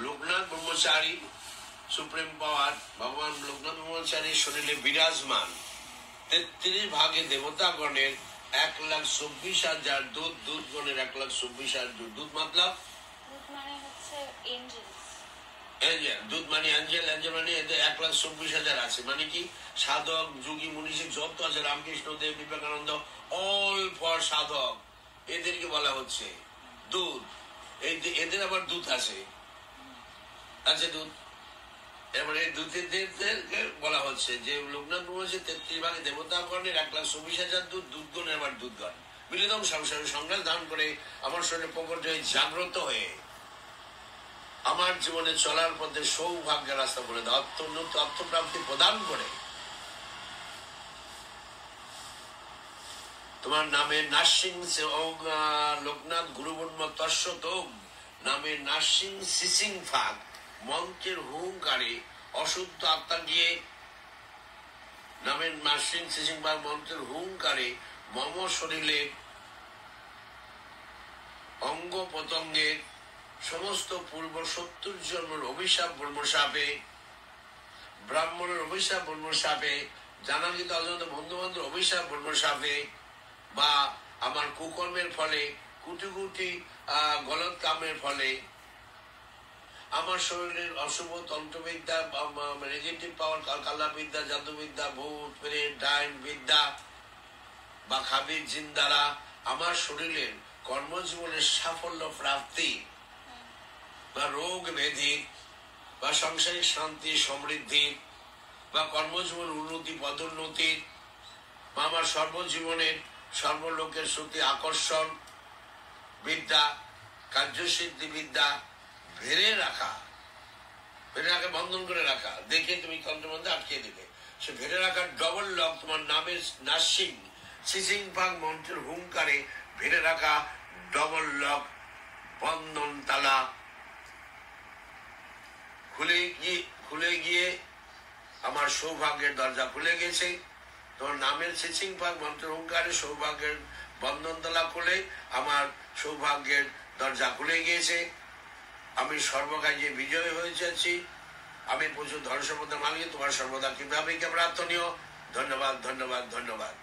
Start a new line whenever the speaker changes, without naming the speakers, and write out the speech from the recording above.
লোকনাথ ব্রহ্মচারী supreme পাওয়ার ভগবান লোকনাথ ব্রহ্মচারীর শরীরে বিরাজমান 33 ভাগে দেবতাগণের 1,24,000 দূত, দূতগণের 1,24,000 দূত। দূত মতলব দূত মানে এঞ্জেল, এঞ্জেল মানে এদের 1,24,000 আছে। মানে কি সাধক যোগী মনীষী যত আছে, রামকৃষ্ণ দেব, বিবেকানন্দ, অল ফর সাধক, এদেরকে বলা হচ্ছে দূত। এদের আবার দূত আছে দূত। এবারে দূতদেরকে বলা হচ্ছে যে লোকনাথ ব্রহ্মচারী 33 ভাগে দেবতাগণের 1,24,000 দূত, দূতগণের আবার দূতগণ মিলিতম সংসারে সংগ্রাম ধারণ করে আমার শরীরে প্রকট হয়ে জাগ্রত হয়ে আমার জীবনে চলার পথে সৌভাগ্যের রাস্তা বলে দেয়, অর্থপ্রাপ্তি প্রদান করে। তোমার নামে নার্সিং লোকনাথ গুরুবর্ম তস্যত নামে নার্সিং সিসিং ফাঁক মন্ত্রের হুঙ্কারে অশুদ্ধ আত্মা গিয়ে নামের নার্সিং সিসিং ফাঁক মন্ত্রের হুঙ্কারে মম শরীরে অঙ্গ প্রত্যঙ্গের সমস্ত পূর্ব 70 জন্মের অভিশাপ ব্রহ্মশাপে, ব্রাহ্মণের অভিশাপ ব্রহ্মশাপে, জানালিত অজান্ত বন্ধু বান্ধব অভিশাপ ব্রহ্মশাপে, বা আমার কুকর্মের ফলে, কোটি কোটি গলত কামের ফলে, আমার শরীরের অশুভ তন্ত্রবিদ্যা, নেগেটিভ পাওয়ার, কালাবিদ্যা, জাদুবিদ্যা, ভূত প্রেত ডাইন বিদ্যা বা খাবির জিন দ্বারা আমার শরীরের কর্মজীবনের সাফল্য প্রাপ্তি বা রোগ ব্যাধি বা সাংসারিক শান্তি সমৃদ্ধি বা কর্মজীবন উন্নতি পদোন্নতির বা আমার সর্বজীবনের সর্বলোকের শ্রুতি আকর্ষণ বিদ্যা, কার্যসিদ্ধি বিদ্যা ভেড়ে রাখা, বন্ধন করে রাখা, দেখে তুমি তন্ত্রের মধ্যে আটকে দিবে। সে ভেড়ে রাখার ডবল লক তোমার নামের নার্সিং সিসিং ফাং মন্ত্রের হুঙ্কারে ভেড়ে রাখা ডবল লক বন্ধন তালা খুলে গিয়ে আমার সৌভাগ্যের দরজা খুলে গেছে। তোমার নামের সিসিং ফাং মন্ত্রের হুঙ্কারে সৌভাগ্যের বন্ধন তালা খুলে আমার সৌভাগ্যের দরজা খুলে গিয়েছে। আমি সর্বকাজে বিজয় হয়ে যাচ্ছি। আমি প্রচুর ধন সম্পদের মালিক। তোমার সর্বদা কিভাবে প্রার্থনীয়। ধন্যবাদ, ধন্যবাদ, ধন্যবাদ।